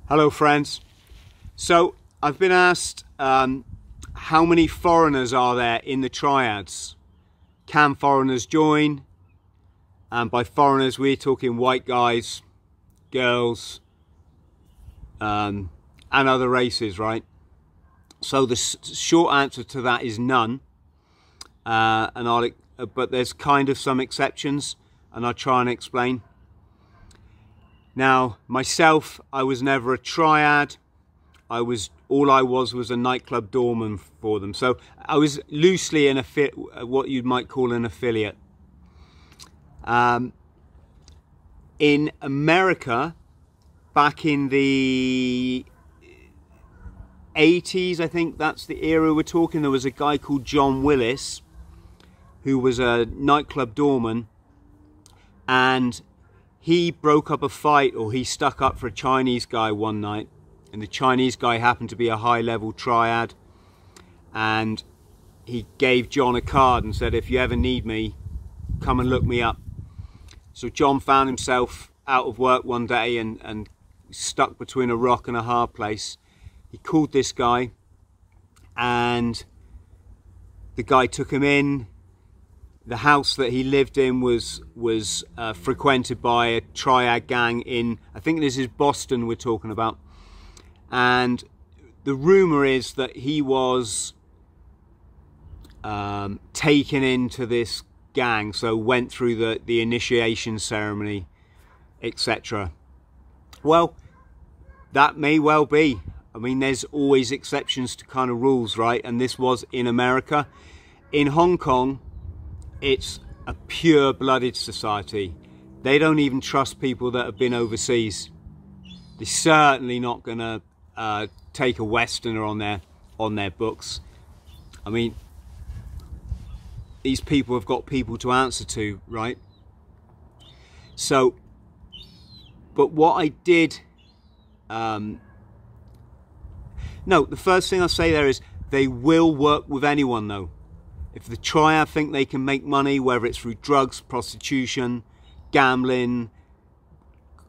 Hello friends. So I've been asked how many foreigners are there in the triads? Can foreigners join? And by foreigners we're talking white guys, girls, and other races, right? So the short answer to that is none. But there's kind of some exceptions, and I'll try and explain. Now, myself, I was never a triad. All I was a nightclub doorman for them. So I was loosely what you might call an affiliate. In America, back in the 80s, I think that's the era we're talking, there was a guy called John Willis who was a nightclub doorman, and he broke up a fight, or he stuck up for a Chinese guy one night, and the Chinese guy happened to be a high-level triad, and he gave John a card and said, if you ever need me, come and look me up. So John found himself out of work one day and stuck between a rock and a hard place. He called this guy, and the guy took him in. The house that he lived in was frequented by a triad gang in, I think this is Boston we're talking about. And the rumor is that he was taken into this gang, so went through the initiation ceremony, etc. Well, that may well be. I mean, there's always exceptions to kind of rules, right? And this was in America. In Hong Kong, it's a pure-blooded society. They don't even trust people that have been overseas. They're certainly not going to take a Westerner on their books. I mean, these people have got people to answer to, right? So, but what I did, no, the first thing I'll say there is they will work with anyone though. If the triad think they can make money, whether it's through drugs, prostitution, gambling,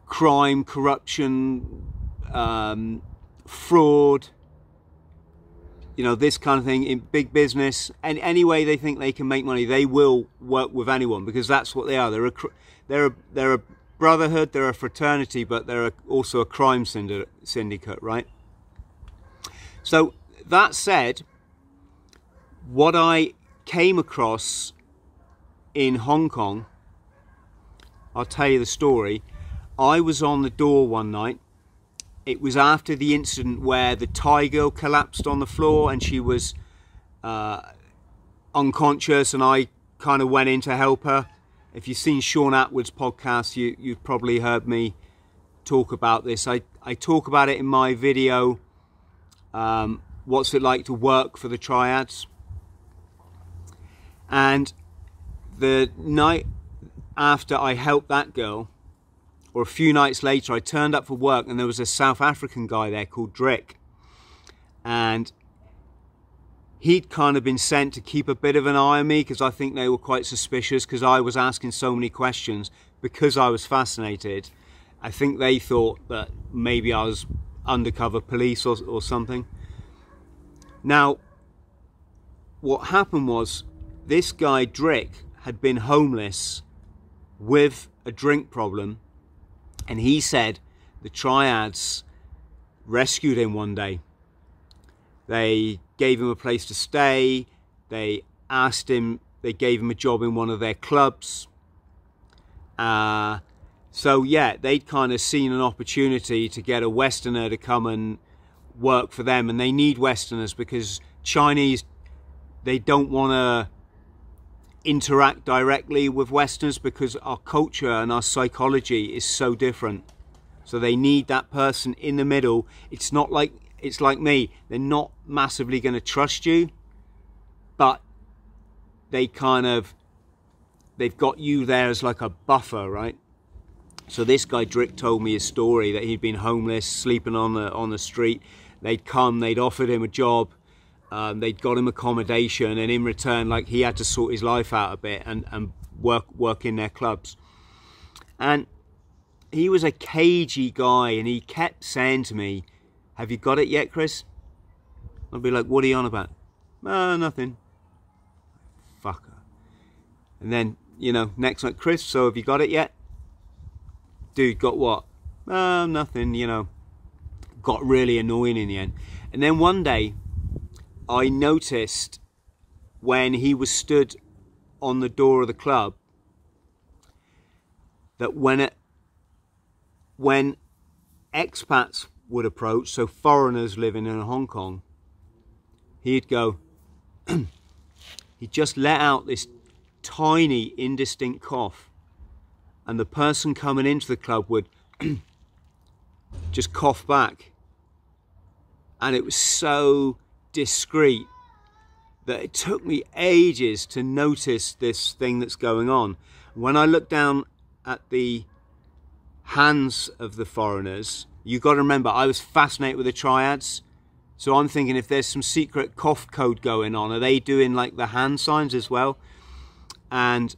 crime, corruption, fraud, you know, this kind of thing in big business, and any way they think they can make money, they will work with anyone, because that's what they are. They're a brotherhood, they're a fraternity, but they're also a crime syndicate, right? So that said, what I came across in Hong Kong, I'll tell you the story. I was on the door one night. It was after the incident where the Thai girl collapsed on the floor and she was unconscious, and I kind of went in to help her. If you've seen Sean Atwood's podcast, you've probably heard me talk about this. I talk about it in my video, what's it like to work for the triads. And the night after I helped that girl, or a few nights later, I turned up for work, and there was a South African guy there called Drick. And he'd kind of been sent to keep a bit of an eye on me, because I think they were quite suspicious, because I was asking so many questions, because I was fascinated. I think they thought that maybe I was undercover police or something. Now, what happened was, this guy Drick had been homeless with a drink problem, and he said the triads rescued him one day. They gave him a place to stay, they gave him a job in one of their clubs. So yeah, they'd kind of seen an opportunity to get a Westerner to come and work for them, and they need Westerners because Chinese, they don't want to interact directly with Westerners because our culture and our psychology is so different. So they need that person in the middle. It's like me. They're not massively going to trust you, but they've got you there as like a buffer, right? So this guy Drick told me his story that he'd been homeless, sleeping on the street. They'd offered him a job. They'd got him accommodation, and in return, like, he had to sort his life out a bit and work in their clubs. And he was a cagey guy, and he kept saying to me, "Have you got it yet, Chris?" I'd be like, "What are you on about?" Nothing. Fucker. And then, you know, next night, "Chris, so have you got it yet?" "Dude, got what?" Nothing, you know. Got really annoying in the end. And then one day, I noticed when he was stood on the door of the club that when expats would approach, so foreigners living in Hong Kong, he'd go, he'd just let out this tiny indistinct cough, and the person coming into the club would just cough back, and it was so discreet that it took me ages to notice this thing that's going on. When I looked down at the hands of the foreigners, you got to remember, I was fascinated with the triads, so I'm thinking if there's some secret cough code going on, are they doing like the hand signs as well? And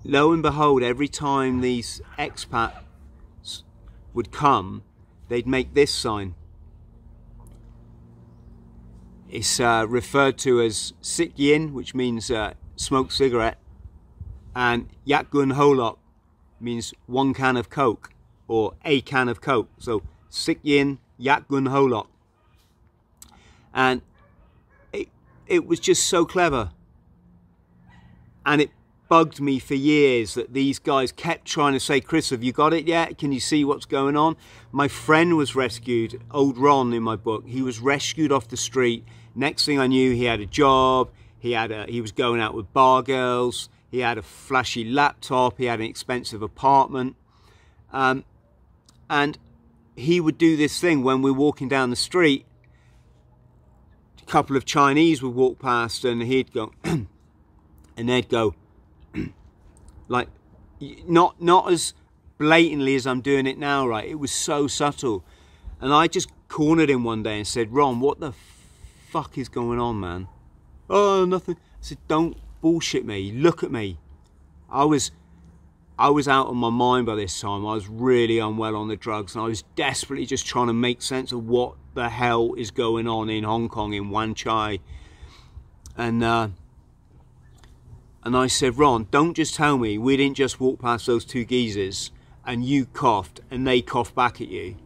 lo and behold, every time these expats would come, they'd make this sign. It's referred to as Sik Yin, which means smoke cigarette, and Yak Gun Holok means one can of Coke, or a can of Coke. So Sik Yin, Yak Gun Holok. And it was just so clever. And it bugged me for years that these guys kept trying to say, "Chris, have you got it yet? Can you see what's going on?" My friend was rescued, old Ron in my book. He was rescued off the street. Next thing I knew, he had a job. He was going out with bar girls. He had a flashy laptop. He had an expensive apartment. And he would do this thing when we're walking down the street. A couple of Chinese would walk past, and he'd go, and they'd go, like, not as blatantly as I'm doing it now, right? It was so subtle. And I just cornered him one day and said, "Ron, what the fuck is going on, man?" "Oh, nothing." I said, "Don't bullshit me. Look at me." I was out of my mind by this time. I was really unwell on the drugs, and I was desperately just trying to make sense of what the hell is going on in Hong Kong, in Wan Chai. And I said, "Ron, don't just tell me we didn't just walk past those two geezers and you coughed and they coughed back at you."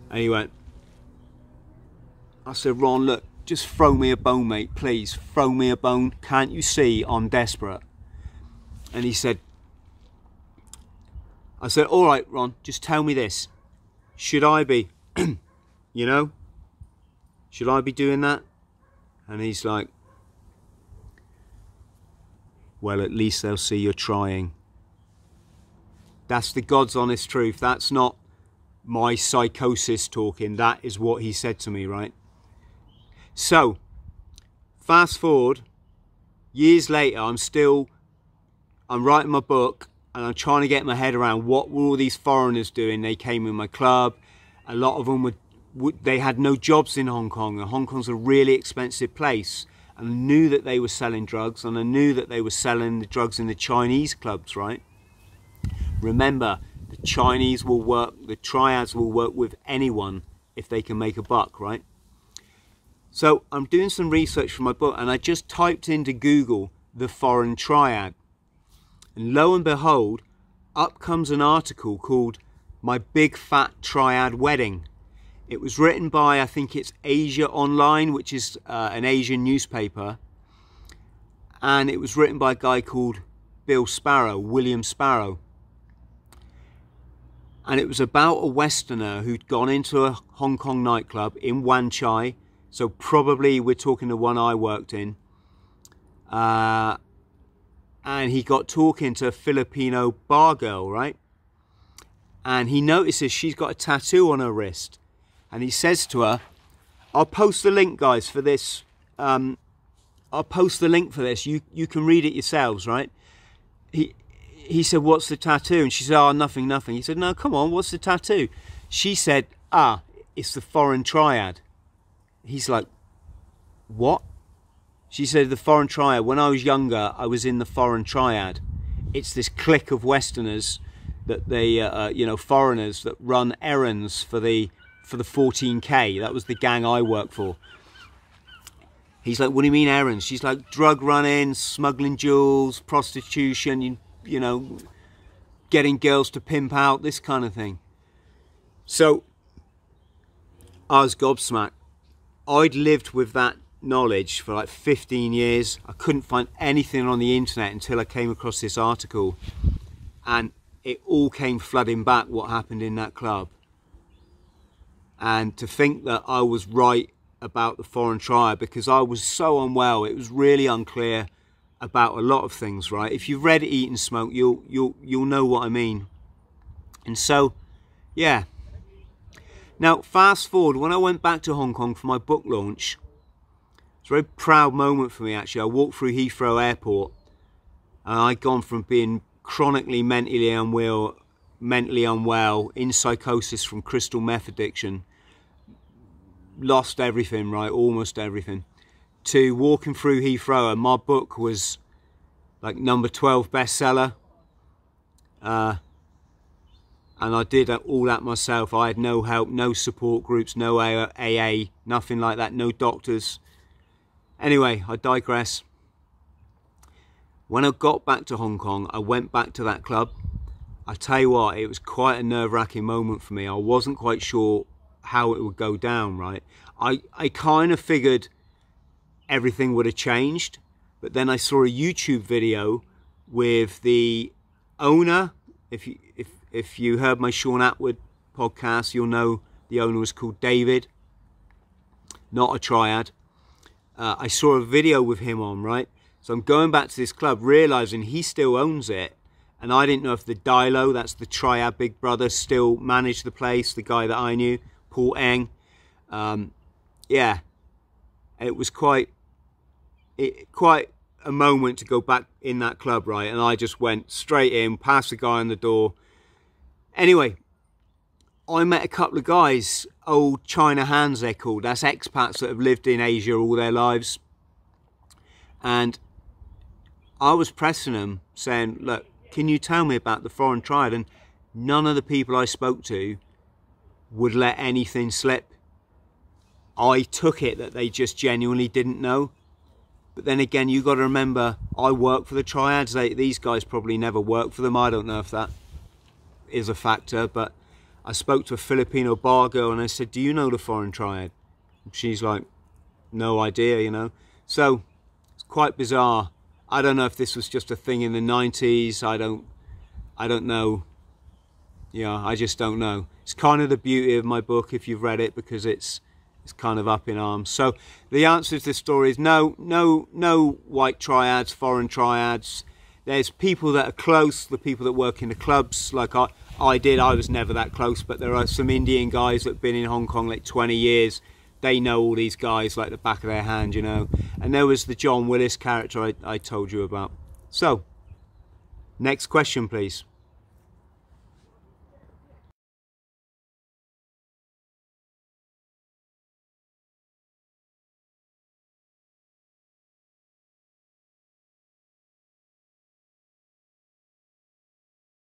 And he went, I said, "Ron, look, just throw me a bone, mate, please. Throw me a bone. Can't you see I'm desperate?" And he said, I said, "All right, Ron, just tell me this. Should I be, you know, should I be doing that?" And he's like, "Well, at least they'll see you're trying." That's the God's honest truth. That's not my psychosis talking. That is what he said to me, right? So, fast forward, years later, I'm writing my book, and I'm trying to get my head around what were all these foreigners doing. They came in my club. A lot of them they had no jobs in Hong Kong, and Hong Kong's a really expensive place. And I knew that they were selling drugs, and I knew that they were selling the drugs in the Chinese clubs, right? Remember, the Chinese will work, the triads will work with anyone if they can make a buck, right? So I'm doing some research for my book, and I just typed into Google the Foreign Triad. And lo and behold, up comes an article called "My Big Fat Triad Wedding." It was written by, I think it's Asia Online, which is an Asian newspaper. And it was written by a guy called William Sparrow. And it was about a Westerner who'd gone into a Hong Kong nightclub in Wan Chai. So probably we're talking the one I worked in. And he got talking to a Filipino bar girl, right? And he notices she's got a tattoo on her wrist. And he says to her, I'll post the link, guys, for this. I'll post the link for this. You can read it yourselves, right? He said, "What's the tattoo?" And she said, "Oh, nothing, nothing." He said, "No, come on, what's the tattoo?" She said, "It's the Foreign Triad." He's like, "What?" She said, "The Foreign Triad. When I was younger, I was in the Foreign Triad. It's this clique of Westerners that they, you know, foreigners that run errands for the 14K. That was the gang I worked for. He's like, what do you mean errands? She's like, drug running, smuggling jewels, prostitution, you know, getting girls to pimp out, this kind of thing. So I was gobsmacked. I'd lived with that knowledge for like 15 years. I couldn't find anything on the internet until I came across this article, and it all came flooding back what happened in that club. And to think that I was right about the Foreign Triad, because I was so unwell, it was really unclear about a lot of things, right? If you've read Eat and Smoke, you'll know what I mean. And so, yeah. Now, fast forward, when I went back to Hong Kong for my book launch, it's a very proud moment for me, actually. I walked through Heathrow Airport, and I'd gone from being chronically mentally unwell, in psychosis from crystal meth addiction, lost everything, right, almost everything, to walking through Heathrow, and my book was like number 12 bestseller, and I did all that myself. I had no help, no support groups, no AA, nothing like that, no doctors. Anyway, I digress. When I got back to Hong Kong, I went back to that club. I tell you what, it was quite a nerve-wracking moment for me. I wasn't quite sure how it would go down, right? I kind of figured everything would have changed, but then I saw a YouTube video with the owner. If you heard my Sean Atwood podcast, you'll know the owner was called David, not a triad. I saw a video with him on, right? So I'm going back to this club, realizing he still owns it. And I didn't know if the Dilo, that's the Triad big brother, still managed the place, the guy that I knew, Paul Eng. Yeah, it was quite a moment to go back in that club, right? And I just went straight in, past the guy on the door. Anyway, I met a couple of guys, old China hands they're called. That's expats that have lived in Asia all their lives. And I was pressing them, saying, look, can you tell me about the Foreign Triad? And none of the people I spoke to would let anything slip. I took it that they just genuinely didn't know. But then again, you got to remember, I work for the Triads. These guys probably never worked for them. I don't know if that is a factor, but I spoke to a Filipino bar girl and I said, do you know the Foreign Triad? She's like, no idea, you know. So it's quite bizarre. I don't know if this was just a thing in the 90s. I don't know. Yeah, I just don't know. It's kind of the beauty of my book, if you've read it, because it's kind of up in arms. So the answer to this story is no white triads, foreign triads. There's people that are close, the people that work in the clubs, like I did. I was never that close, but there are some Indian guys that have been in Hong Kong like 20 years. They know all these guys like the back of their hand, you know. And there was the John Willis character I told you about. So, next question, please.